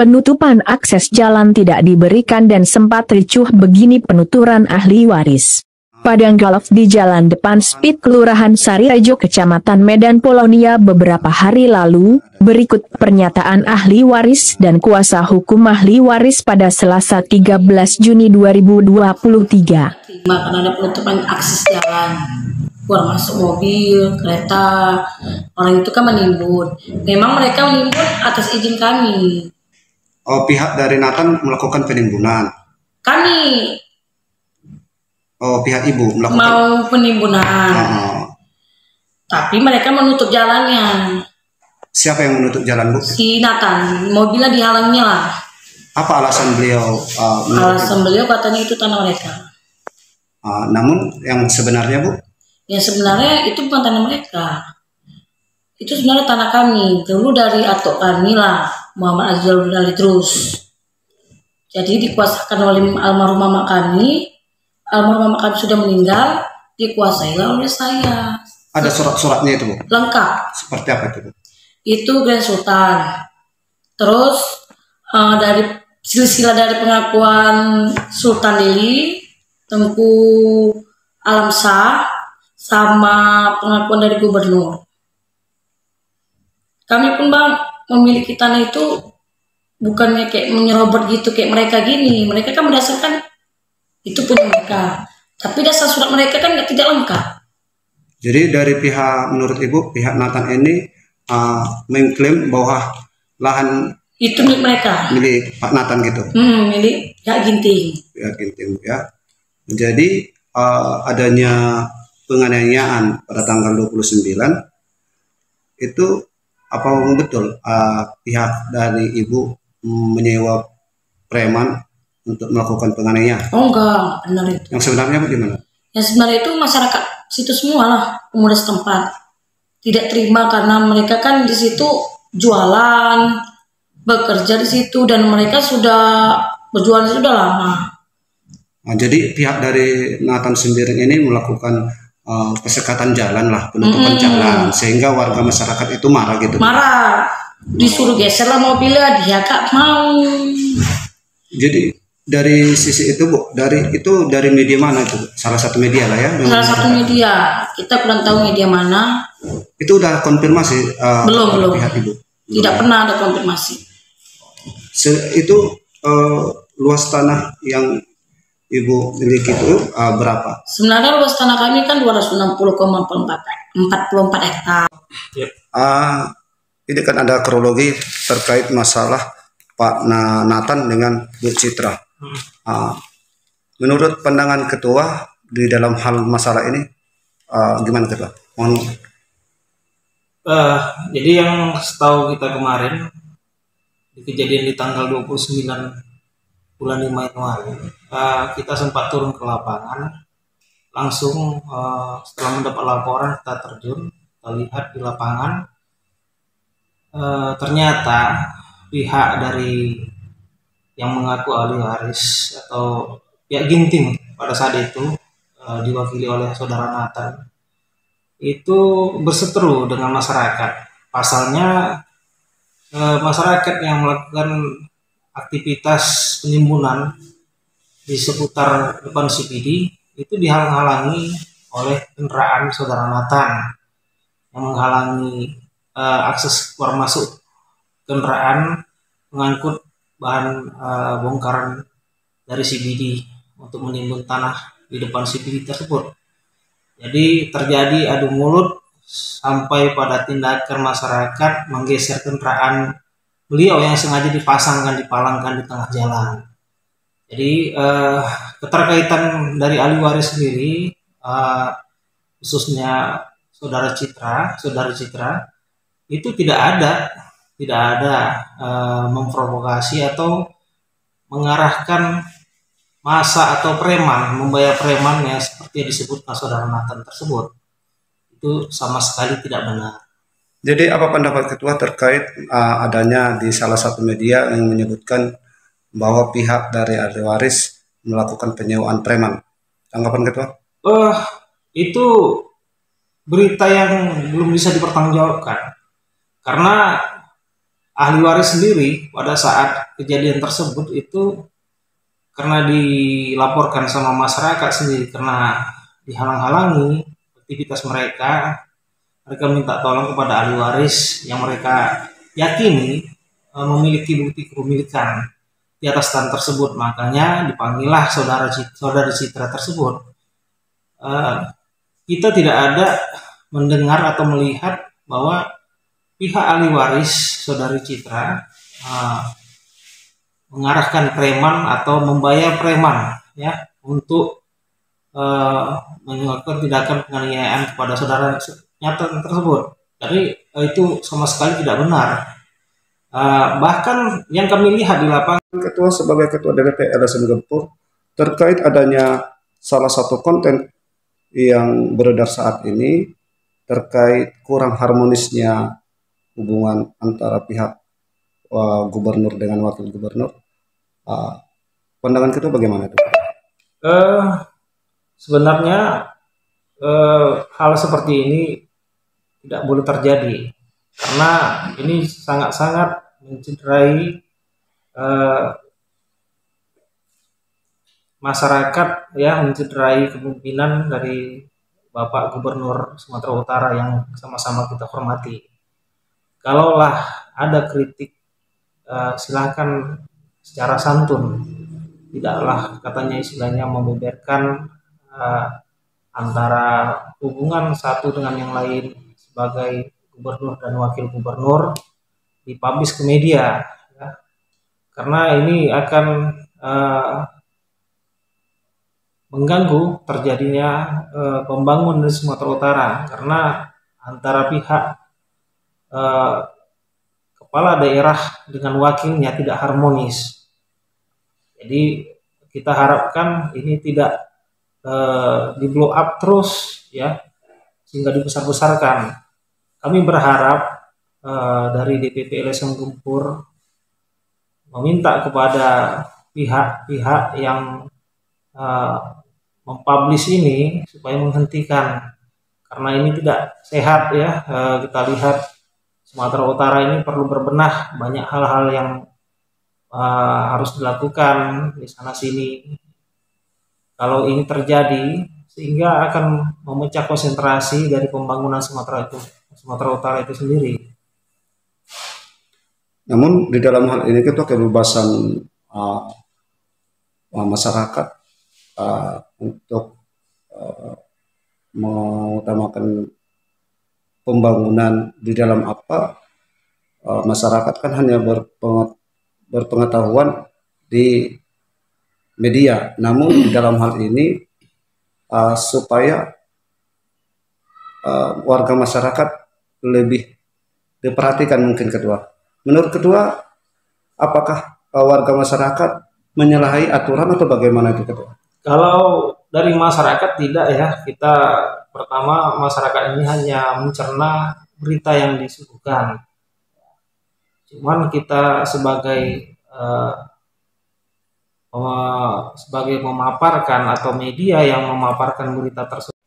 Penutupan akses jalan tidak diberikan dan sempat ricuh begini penuturan ahli waris. Padang Golf di Jalan Depan Speed Kelurahan Sarirejo Kecamatan Medan Polonia beberapa hari lalu, berikut pernyataan ahli waris dan kuasa hukum ahli waris pada Selasa 13 Juni 2023. Karena ada penutupan akses jalan, keluar masuk mobil, kereta, orang itu kan menimbun. Memang mereka menimbun atas izin kami. Oh, pihak dari Nathan melakukan penimbunan. Kami. Oh, pihak ibu melakukan Mau penimbunan. Tapi mereka menutup jalannya. Siapa yang menutup jalan, Bu? Si Nathan, mobilnya dihalangnya lah. Apa alasan beliau? Alasan beliau katanya itu tanah mereka. Namun yang sebenarnya, Bu? Yang sebenarnya itu bukan tanah mereka. Itu sebenarnya tanah kami. Dulu dari atuk kami lah, Muhammad Azizul Ali terus. Jadi dikuasakan oleh almarhum mama kami. Almarhum mama kami sudah meninggal, dikuasailah oleh saya. Ada surat-suratnya itu, Bu? Lengkap. Seperti apa itu, Bu? Itu Grand Sultan. Terus dari silsilah dari pengakuan Sultan Delhi, Tengku Alam Shah, sama pengakuan dari gubernur. Kami pun Bang memiliki tanah itu bukannya kayak menyerobot gitu kayak mereka gini. Mereka kan berdasarkan itu punya mereka. Tapi dasar surat mereka kan tidak lengkap. Jadi dari pihak, menurut Ibu, pihak Nathan ini mengklaim bahwa lahan itu milik mereka. Milik Pak Nathan gitu? Milik Pihak Ginting. Pihak Ginting, ya. Jadi adanya penganiayaan pada tanggal 29 itu apa betul pihak dari Ibu menyewa preman untuk melakukan penganiayaan? Oh enggak, benar itu. Yang sebenarnya bagaimana? Yang sebenarnya itu masyarakat situ semua lah, pemuda setempat tidak terima karena mereka kan di situ jualan, bekerja di situ dan mereka sudah berjualan sudah lama. Nah, jadi pihak dari Nathan sendiri ini melakukan pesekatan jalan lah, penutupan jalan, sehingga warga masyarakat itu marah gitu. Marah, disuruh geser lah mobilnya, dia gak mau. Jadi dari sisi itu, Bu, dari media mana itu? Salah satu media lah ya? Salah satu media, kita kurang tahu media mana. Itu udah konfirmasi? Belum. Pihak Ibu? Tidak pernah ada konfirmasi. Itu luas tanah yang Ibu miliki itu berapa? Sebenarnya luas tanah kami kan 260,44 hektar. Ini kan ada kronologi terkait masalah Pak Nathan dengan Bu Citra. Menurut pandangan Ketua di dalam hal masalah ini, gimana Ketua? Jadi yang setahu kita kemarin, di kejadian di tanggal 29 bulan 5 Januari, kita sempat turun ke lapangan, langsung setelah mendapat laporan kita terjun, kita lihat di lapangan, ternyata pihak dari yang mengaku ahli waris atau pihak Ginting pada saat itu diwakili oleh saudara Nathan itu berseteru dengan masyarakat. Pasalnya masyarakat yang melakukan aktivitas penimbunan di seputar depan CPD itu dihalang-halangi oleh kendaraan saudara Nathan yang menghalangi akses keluar masuk kendaraan mengangkut bahan bongkaran dari CBD untuk menimbun tanah di depan CBD tersebut. Jadi terjadi adu mulut sampai pada tindakan masyarakat menggeser kendaraan beliau yang sengaja dipalangkan di tengah jalan. Jadi keterkaitan dari ahli waris sendiri, khususnya saudara Citra itu tidak ada memprovokasi atau mengarahkan massa atau preman, membayar preman yang seperti yang disebut saudara Nathan tersebut. Itu sama sekali tidak benar. Jadi apa pendapat Ketua terkait adanya di salah satu media yang menyebutkan bahwa pihak dari ahli waris melakukan penyewaan preman? Tanggapan Ketua? Itu berita yang belum bisa dipertanggungjawabkan. Karena ahli waris sendiri pada saat kejadian tersebut itu karena dilaporkan sama masyarakat sendiri karena dihalang-halangi aktivitas mereka minta tolong kepada ahli waris yang mereka yakini memiliki bukti kepemilikan di atas tanah tersebut. Makanya dipanggillah saudari Citra tersebut. Kita tidak ada mendengar atau melihat bahwa pihak ahli waris saudari Citra mengarahkan preman atau membayar preman ya untuk melakukan tindakan penganiayaan kepada saudara nyata tersebut. Jadi itu sama sekali tidak benar. Bahkan yang kami lihat di lapangan, Ketua sebagai Ketua DPP LSM Gempur terkait adanya salah satu konten yang beredar saat ini terkait kurang harmonisnya hubungan antara pihak gubernur dengan wakil gubernur. Pandangan Ketua bagaimana itu? Sebenarnya hal seperti ini tidak boleh terjadi karena ini sangat-sangat mencederai masyarakat ya, mencederai kepemimpinan dari Bapak Gubernur Sumatera Utara yang sama-sama kita hormati. Kalaulah ada kritik silakan secara santun, tidaklah katanya istilahnya membeberkan antara hubungan satu dengan yang lain sebagai gubernur dan wakil gubernur dipublish ke media ya. Karena ini akan mengganggu terjadinya pembangunan di Sumatera Utara karena antara pihak kepala daerah dengan wakilnya tidak harmonis. Jadi kita harapkan ini tidak di blow up terus ya sehingga dibesar-besarkan. Kami berharap dari DPP LSM Gempur meminta kepada pihak-pihak yang mempublish ini supaya menghentikan karena ini tidak sehat ya. Kita lihat Sumatera Utara ini perlu berbenah, banyak hal-hal yang harus dilakukan di sana sini. Kalau ini terjadi sehingga akan memecah konsentrasi dari pembangunan Sumatera Utara itu sendiri. Namun di dalam hal ini Ketua kebebasan masyarakat untuk mengutamakan pembangunan di dalam apa masyarakat kan hanya berpengetahuan di media. Namun dalam hal ini supaya warga masyarakat lebih diperhatikan mungkin Ketua. Menurut Ketua, apakah warga masyarakat menyalahi aturan atau bagaimana itu Ketua? Kalau dari masyarakat tidak ya, kita pertama masyarakat ini hanya mencerna berita yang disuguhkan. Cuman kita sebagai memaparkan atau media yang memaparkan berita tersebut.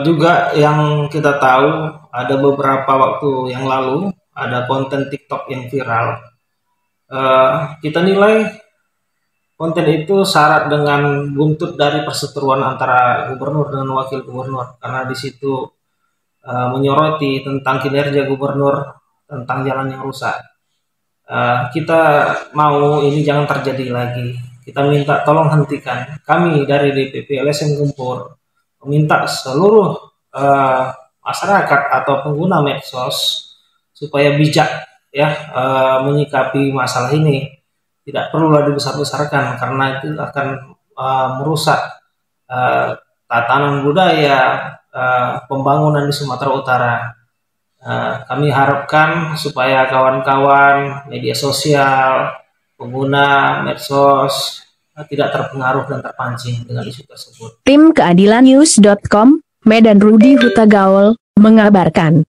Juga yang kita tahu ada beberapa waktu yang lalu ada konten TikTok yang viral. Kita nilai konten itu syarat dengan buntut dari perseteruan antara gubernur dan wakil gubernur karena di situ menyoroti tentang kinerja gubernur, tentang jalan yang rusak. Kita mau ini jangan terjadi lagi. Kita minta tolong hentikan. Kami dari DPP LSM Gempur meminta seluruh masyarakat atau pengguna medsos supaya bijak ya menyikapi masalah ini. Tidak perlulah dibesar-besarkan karena itu akan merusak tatanan budaya pembangunan di Sumatera Utara. Kami harapkan supaya kawan-kawan media sosial, pengguna medsos tidak terpengaruh dan terpancing dengan isu tersebut. Tim keadilannews.com, Medan Rudi Hutagaul, mengabarkan.